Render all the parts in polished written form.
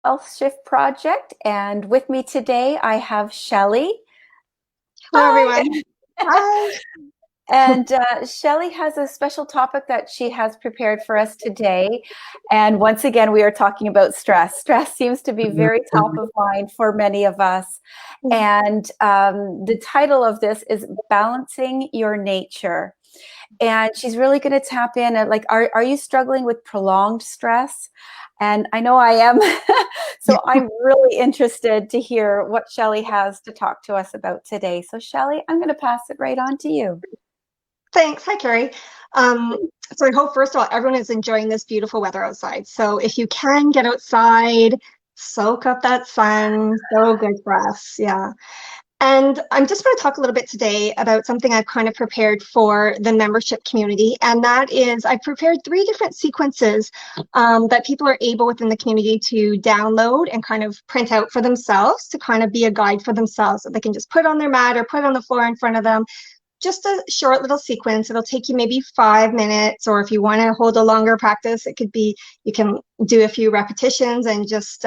Health Shift Project, and with me today I have Shelley. Hello, Hi. everyone. Hi. And Shelley has a special topic that she has prepared for us today. And once again, we are talking about stress. Stress seems to be very top of mind for many of us. And the title of this is Balancing Your Nature. And she's really going to tap in at like, are you struggling with prolonged stress? And I know I am. So I'm really interested to hear what Shelley has to talk to us about today. So Shelley, I'm going to pass it right on to you. Thanks. Hi, Carrie. Um, so I hope, first of all, everyone is enjoying this beautiful weather outside. So if you can get outside, soak up that sun, so good for us. Yeah. And I'm just going to talk a little bit today about something I've kind of prepared for the membership community. And that is, I've prepared 3 different sequences that people are able within the community to download and kind of print out for themselves to kind of be a guide for themselves that they can just put on their mat or put on the floor in front of them. Just a short little sequence. It'll take you maybe 5 minutes, or if you want to hold a longer practice, it could be you can do a few repetitions and just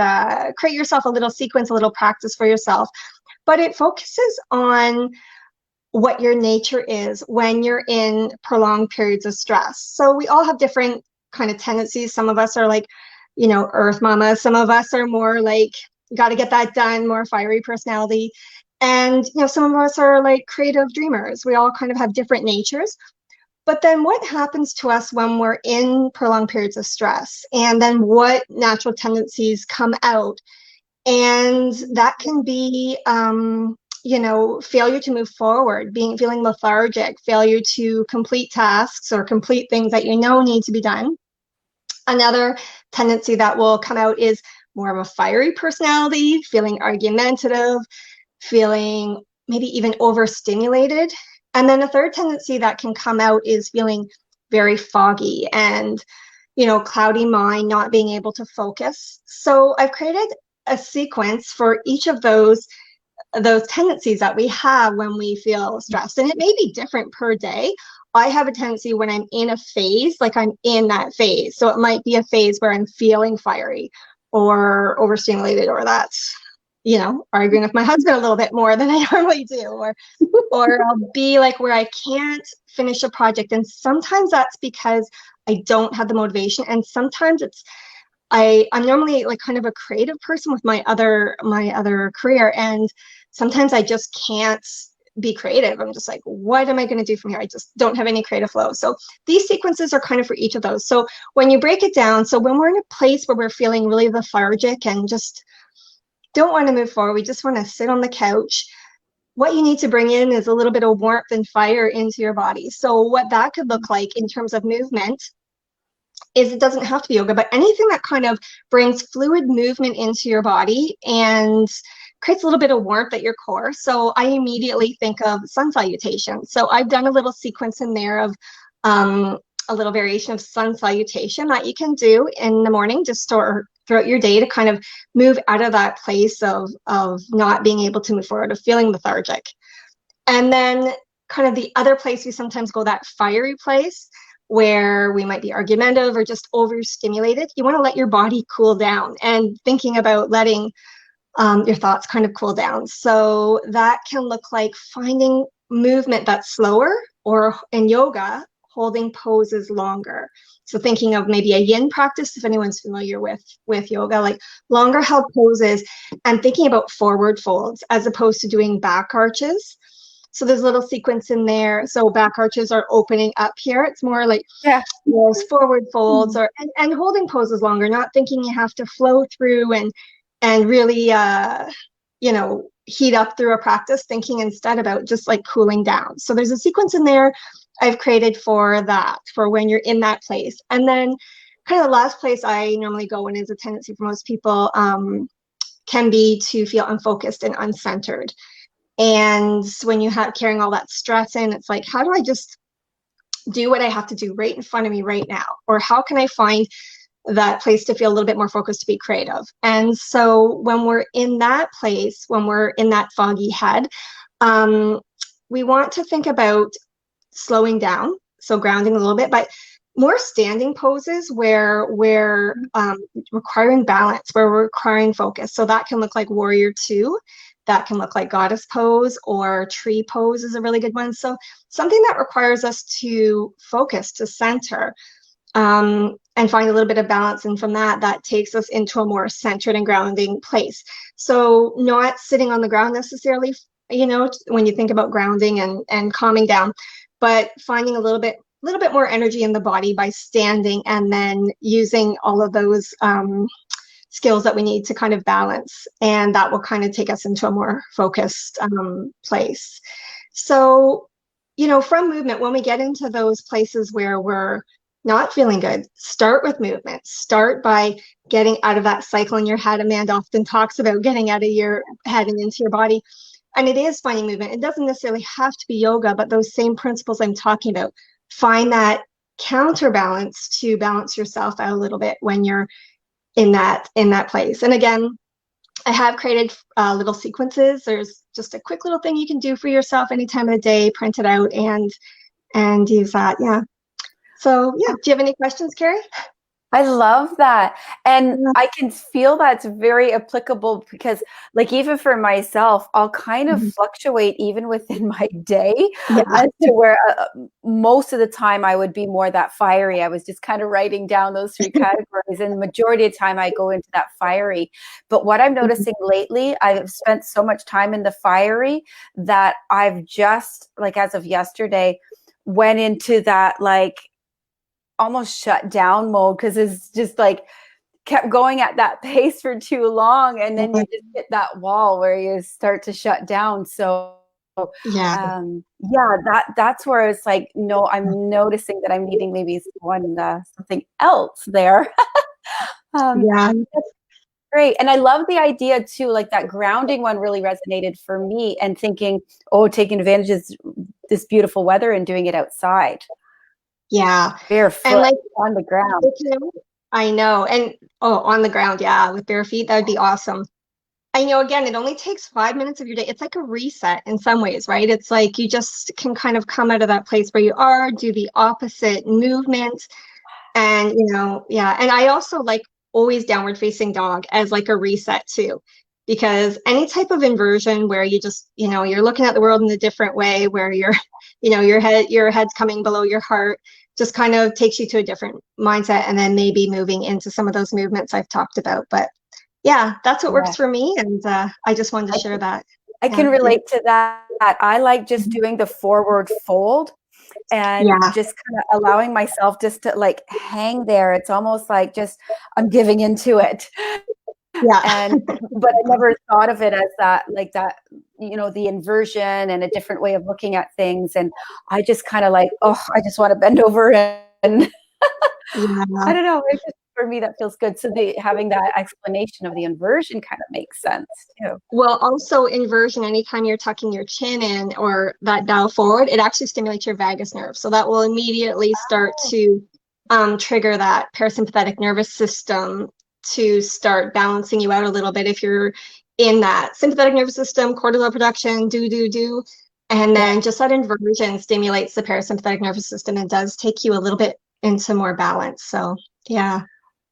create yourself a little sequence, a little practice for yourself. But it focuses on what your nature is when you're in prolonged periods of stress. So we all have different kind of tendencies. Some of us are like, earth mama. Some of us are more like, got to get that done, more fiery personality. And, some of us are like creative dreamers. We all kind of have different natures. But then what happens to us when we're in prolonged periods of stress? And then what natural tendencies come out? And that can be, failure to move forward, feeling lethargic, failure to complete tasks or complete things that need to be done. Another tendency that will come out is more of a fiery personality, feeling argumentative, feeling maybe even overstimulated. And then a third tendency that can come out is feeling very foggy and, cloudy mind, not being able to focus. So I've created a sequence for each of those tendencies that we have when we feel stressed. And it may be different per day. I have a tendency when I'm in a phase, like I'm in that phase. So it might be a phase where I'm feeling fiery or overstimulated, or that's, arguing with my husband a little bit more than I normally do, or I'll be like where I can't finish a project. And sometimes that's because I don't have the motivation. And sometimes it's I'm normally like kind of a creative person with my other career, and sometimes I just can't be creative. I'm just like, what am I going to do from here? I just don't have any creative flow. So these sequences are kind of for each of those. So when you break it down, so when we're in a place where we're feeling really lethargic and just don't want to move forward, we just want to sit on the couch, what you need to bring in is a little bit of warmth and fire into your body. So what that could look like in terms of movement is, it doesn't have to be yoga, but anything that kind of brings fluid movement into your body and creates a little bit of warmth at your core. So I immediately think of sun salutation. So I've done a little sequence in there of a little variation of sun salutation that you can do in the morning, just or throughout your day, to kind of move out of that place of not being able to move forward, of feeling lethargic. And then kind of the other place we sometimes go, that fiery place where we might be argumentative or just overstimulated. You want to let your body cool down, and thinking about letting your thoughts kind of cool down. So that can look like finding movement that's slower, or in yoga, holding poses longer. So thinking of maybe a yin practice, if anyone's familiar with yoga, like longer held poses, and thinking about forward folds as opposed to doing back arches. So there's a little sequence in there. So back arches are opening up here. It's more like Yeah. those forward folds, or and holding poses longer, not thinking you have to flow through and really heat up through a practice, thinking instead about just like cooling down. So there's a sequence in there I've created for that, for when you're in that place. And then kind of the last place I normally go, and is a tendency for most people, can be to feel unfocused and uncentered. And when you have carrying all that stress in, it's like, how do I just do what I have to do right in front of me right now? Or how can I find that place to feel a little bit more focused, to be creative? And so when we're in that place, when we're in that foggy head, we want to think about slowing down, so grounding a little bit, but more standing poses where we're requiring balance, where we're requiring focus. So that can look like warrior two, that can look like goddess pose, or tree pose is a really good one. So something that requires us to focus, to center, and find a little bit of balance. And from that, that takes us into a more centered and grounding place. So not sitting on the ground necessarily, when you think about grounding and calming down, but finding a little bit more energy in the body by standing, and then using all of those skills that we need to kind of balance. And that will kind of take us into a more focused place. So, from movement, when we get into those places where we're not feeling good, start with movement. Start by getting out of that cycle in your head. Amanda often talks about getting out of your head and into your body. And it is finding movement. It doesn't necessarily have to be yoga, but those same principles I'm talking about. Find that counterbalance to balance yourself out a little bit when you're in that place. And again, I have created little sequences. There's just a quick little thing you can do for yourself any time of the day, print it out and use that. Yeah. So yeah, do you have any questions, Carrie? I love that. And I can feel that's very applicable because, like, even for myself, I'll kind of fluctuate even within my day as to where most of the time I would be more that fiery. I was just kind of writing down those three categories, and the majority of the time I go into that fiery. But what I'm noticing lately, I've spent so much time in the fiery that I've just, like, as of yesterday, went into that, like, almost shut down mode, because it's just like kept going at that pace for too long, and then you just hit that wall where you start to shut down. So that's where it's like, no, I'm noticing that I'm needing maybe something else there. That's great. And I love the idea too, like that grounding one really resonated for me, and thinking, taking advantage of this beautiful weather and doing it outside. Yeah. Barefoot and like on the ground. I know. And on the ground, yeah, with bare feet, that would be awesome. I know, again, it only takes 5 minutes of your day. It's like a reset in some ways, right? It's like you just can kind of come out of that place where you are, do the opposite movement. And, and I also like always downward facing dog as like a reset too, because any type of inversion where you just, you're looking at the world in a different way, where your head's coming below your heart, just kind of takes you to a different mindset, and then maybe moving into some of those movements I've talked about. But yeah, that's what works for me. And I just wanted to share that. I can relate to that. I like just doing the forward fold and just kind of allowing myself just to like hang there. It's almost like just I'm giving into it. Yeah. But I never thought of it as that, like that, the inversion and a different way of looking at things. And I just kind of like, I just want to bend over and I don't know. It's just, for me, that feels good. So having that explanation of the inversion kind of makes sense too. Well, also inversion, anytime you're tucking your chin in or that bow forward, it actually stimulates your vagus nerve. So that will immediately start to trigger that parasympathetic nervous system to start balancing you out a little bit. If you're in that sympathetic nervous system, cortisol production, and then just that inversion stimulates the parasympathetic nervous system and does take you a little bit into more balance. So yeah.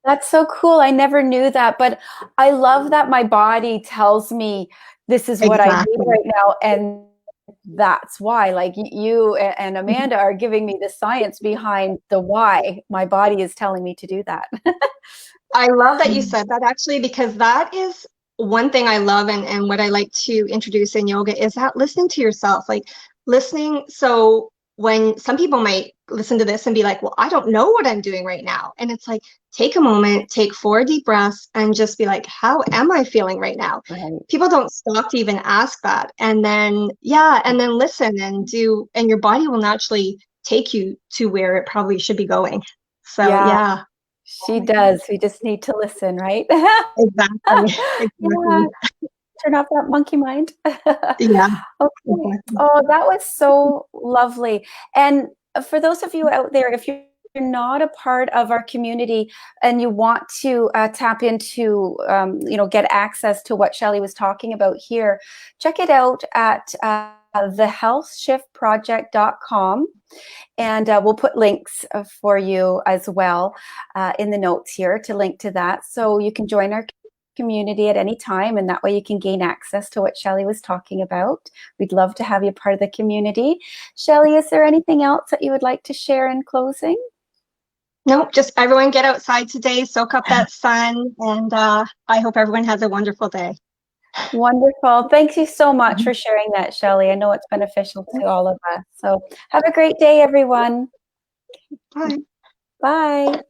That's so cool. I never knew that, but I love that my body tells me this is what I need right now. And that's why, like, you and Amanda are giving me the science behind the why my body is telling me to do that. I love that you said that, actually, because that is one thing I love, and what I like to introduce in yoga is that listening to yourself, like listening. So when some people might listen to this and be like, well, I don't know what I'm doing right now. And it's like, take a moment, take 4 deep breaths, and just be like, how am I feeling right now? Right. People don't stop to even ask that. And then, and then listen and your body will naturally take you to where it probably should be going. So, yeah. She does. We just need to listen, right? Exactly. Yeah. Turn off that monkey mind. Yeah. Okay. Oh, that was so lovely. And for those of you out there, if you're not a part of our community and you want to tap into, get access to what Shelley was talking about here, check it out at thehealthshiftproject.com. And we'll put links for you as well in the notes here to link to that. So you can join our community at any time, and that way you can gain access to what Shelley was talking about. We'd love to have you part of the community. Shelley, is there anything else that you would like to share in closing? Nope, just everyone get outside today, soak up that sun, and I hope everyone has a wonderful day. Wonderful. Thank you so much for sharing that, Shelley. I know it's beneficial to all of us. So have a great day, everyone. Bye. Bye.